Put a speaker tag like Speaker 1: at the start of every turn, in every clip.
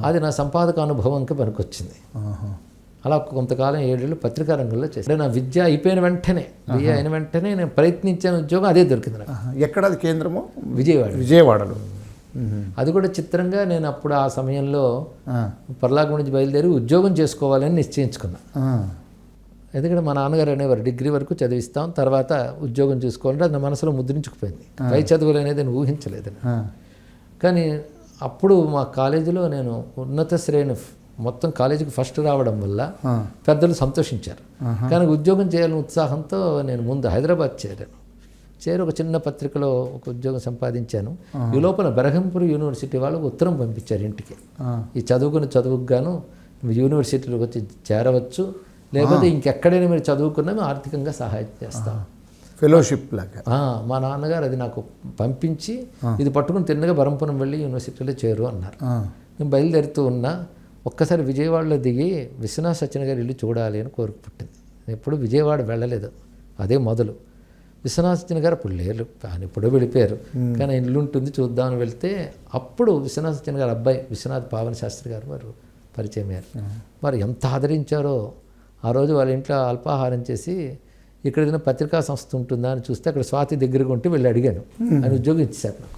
Speaker 1: అది నా సంపాదక అనుభవంకి పనికొచ్చింది. అలా కొంతకాలం 7 ఏళ్ళు పత్రికా రంగంలో చేశాను. నా విద్య అయిపోయిన వెంటనే బిఏ అయిన వెంటనే నేను ప్రయత్నించిన ఉద్యోగం అదే దొరికింది నాకు.
Speaker 2: ఎక్కడ అది కేంద్రము?
Speaker 1: విజయవాడలో. అది కూడా చిత్రంగా నేను అప్పుడు ఆ సమయంలో పర్లాగ నుంచి బయలుదేరి ఉద్యోగం చేసుకోవాలని నిశ్చయించుకున్నా. ఎందుకంటే మా నాన్నగారు అనేవారు డిగ్రీ వరకు చదివిస్తాం, తర్వాత ఉద్యోగం చూసుకోవాలంటే అది నా మనసులో ముద్రించుకుపోయింది. పై చదువులు అనేది నేను ఊహించలేదని. కానీ అప్పుడు మా కాలేజీలో నేను ఉన్నత శ్రేణి మొత్తం కాలేజీకి ఫస్ట్ రావడం వల్ల పెద్దలు సంతోషించారు. కానీ ఉద్యోగం చేయాలని ఉత్సాహంతో నేను ముందు హైదరాబాద్ చేరి ఒక చిన్న పత్రికలో ఒక ఉద్యోగం సంపాదించాను. ఈ లోపల బెరహంపూర్ యూనివర్సిటీ వాళ్ళకు ఉత్తరం పంపించారు ఇంటికి, ఈ చదువుకు గాను యూనివర్సిటీలోకి వచ్చి చేరవచ్చు, లేకపోతే ఇంకెక్కడైనా మీరు చదువుకున్నా మేము ఆర్థికంగా సహాయం చేస్తాం,
Speaker 2: ఫెలోషిప్ లాగా.
Speaker 1: మా నాన్నగారు అది నాకు పంపించి ఇది పట్టుకుని తిన్నగా బరంపురం వెళ్ళి యూనివర్సిటీలో చేరు అన్నారు. నేను బయలుదేరుతూ ఉన్నా, ఒక్కసారి విజయవాడలో దిగి విశ్వనాథ్ సత్యన గారి ఇల్లు చూడాలి అని కోరిక పుట్టింది. నేను ఎప్పుడు విజయవాడ వెళ్ళలేదు, అదే మొదలు. విశ్వనాథ్ సత్యన గారు అప్పుడు లేరు, ఆయన ఎప్పుడో వెళ్ళిపోయారు. కానీ ఇల్లు ఉంటుంది చూద్దామని వెళ్తే అప్పుడు విశ్వనాథ్ సత్యన గారు అబ్బాయి విశ్వనాథ్ పావన శాస్త్రి గారు వారు పరిచయం అయ్యారు. వారు ఎంత ఆదరించారో. ఆ రోజు వాళ్ళ ఇంట్లో అల్పాహారం చేసి ఇక్కడ ఏదైనా పత్రికా సంస్థ ఉంటుందా అని చూస్తే అక్కడ స్వాతి దగ్గరగా ఉంటే వెళ్ళి అడిగాను. ఆయన ఉద్యోగం ఇచ్చారు నాకు.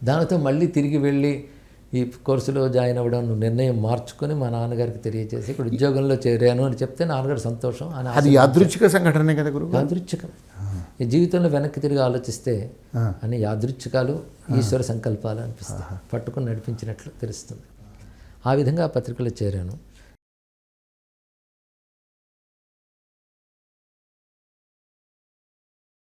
Speaker 1: దానితో మళ్ళీ తిరిగి వెళ్ళి ఈ కోర్సులో జాయిన్ అవ్వడం నిర్ణయం మార్చుకొని మా నాన్నగారికి తెలియజేసి ఇక్కడ ఉద్యోగంలో చేరాను అని చెప్తే నాన్నగారు సంతోషం.
Speaker 2: అది యాదృచ్ఛిక సంఘటనే కదా గురువు?
Speaker 1: యాదృచ్ఛికం. ఈ జీవితంలో వెనక్కి తిరిగి ఆలోచిస్తే అన్ని యాదృచ్ఛికాలు ఈశ్వర సంకల్పాలు అనిపిస్తాయి, పట్టుకుని నడిపించినట్లు తెలుస్తుంది. ఆ విధంగా పత్రికలో చేరాను.